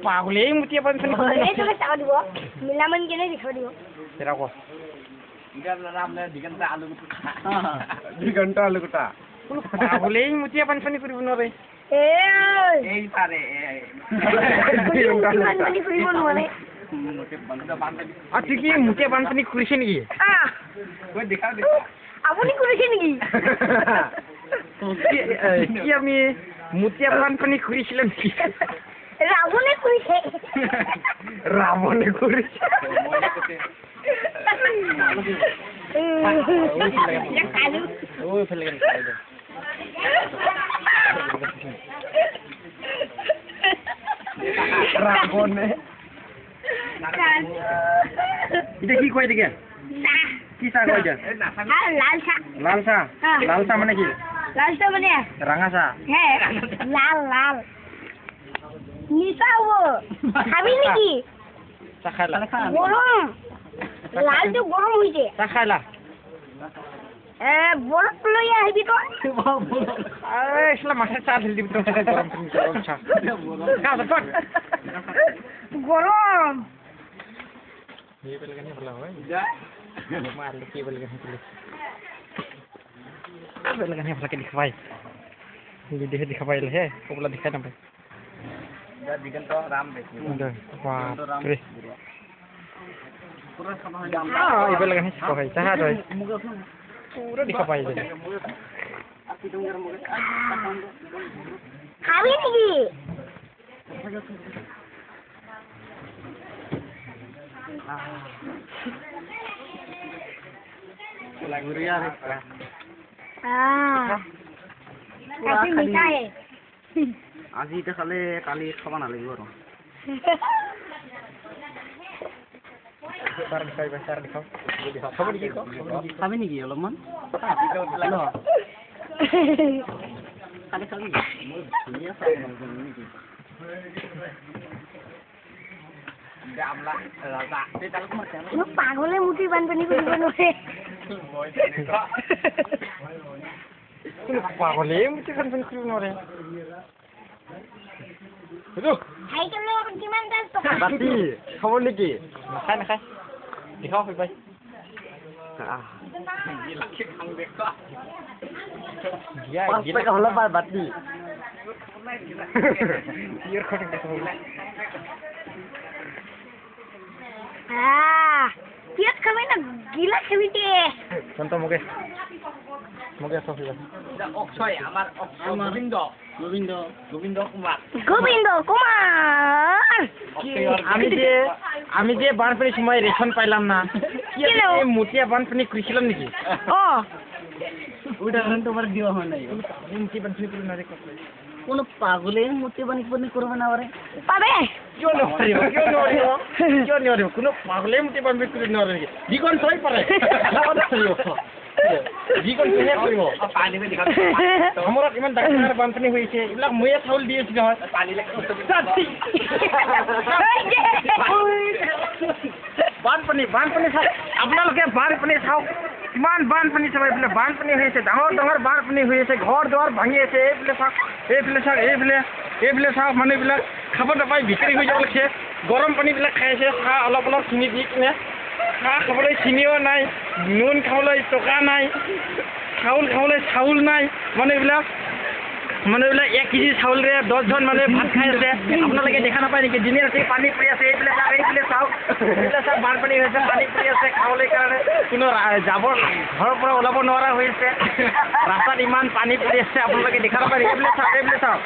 পাগলে মুতিয়া পানছনি এইটো চাও দিব মিলামন কেনে দেখাও দিব তেৰা ক দিগন্ত আলু কুটা পাগলে মুতিয়া পানছনি কৰিব নৰে এই পাৰে পানছনি কৰিব নোৱাৰে আচ্ছা কি মুতিয়া পানছনি কৰিছে নেকি কৈ দেখা আপুনি কৰিছে নেকি কি আমি মুতিয়া পানছনি কৰিছিলাম কি ৰাৱণে কৰিছে ৰাৱণে কৰিছে ৰাৱণে এতিয়া কি কয় এতিয়া কি চাহ কয় এতিয়া লাল চাহ মানে কি লাল চাহ মানে ৰঙা চাহ হে লাল নিচা হ'ব খাবি নেকি চাহ খাইলা গৰম লালটো গৰম হৈছে চাহ খাইলা বৰফ লৈ আহিবি তই এইফালে মাছে চাহ ঢালি দিবি তই গৰম চাহ গৰম দেখাবাই দেখাবাই হে কবলা দেখাই নাপায় এইবাৰ লাগে চাহা তই পুৰা দেখা পাই যায় খাবি নেকি আজি এতিয়া খালে কালি খাব নালাগিব আৰু খাবি নেকি অলপমান পাগলে মুঠি বানপানী কৰিব নোৱাৰে পাগলে মুঠি বানপানী কৰিব নোৱাৰে বাতি খাব নেকি নাখায় নাখায় দেখাও হৈ পাই হলে পায় বাতি পিয়াজ খাবি না গিলা খাবি দে মোকে চব অক্ষয় আমাৰ গোবিন্দ কুমাৰ আমি যে বানপানী সময় রেশন পাইলাম না মুতিয়া বানপানী করেছিলাম নাকি ওইটা তোমার দেওয়া হয় নাই কোন পাগলে মুতি বানপানী করবে না পারে পাবে কিয় নোৱাৰিব কোনো পাগলে মুতি বানপানী কৰিব নোৱাৰে নেকি যিকণ থৈ পাৰে যিকণ কোনে কৰিব আমাৰ ইমান ডাঙৰ বানপানী হৈছে এইবিলাক ময়ে চাউল দি আছো নহয় বানপানী চাওক আপোনালোকে বানপানী চাওক কিমান বানপানী চাব এইফালে বানপানী হৈ আছে ডাঙৰ বানপানী হৈ আছে ঘৰ দুৱাৰ ভাঙি আছে এইফালে চাওক মানুহবিলাক খাব নাপায় বিক্ৰী হৈ যাব লাগিছে গৰম পানীবিলাক খাই আছে চাহ অলপ চিনি দি কিনে চাহ খাবলৈ চিনিও নাই নুন খাবলৈ টকা নাই চাউল নাই মানুহবিলাক 1 কেজি চাউলৰে 10জন মানুহে ভাত খাই আছে আপোনালোকে দেখা নাপায় নেকি দিনে ৰাতি পানী পৰি আছে এইফালে চাওক বানপানী হৈছে পানী পৰি আছে খাবলৈ কাৰণে কোনো যাবৰ ঘৰৰ পৰা ওলাব নোৱাৰা হৈ আছে ৰাস্তাত ইমান পানী পৰি আছে আপোনালোকে দেখা নাপায় নেকি এইফালে চাওক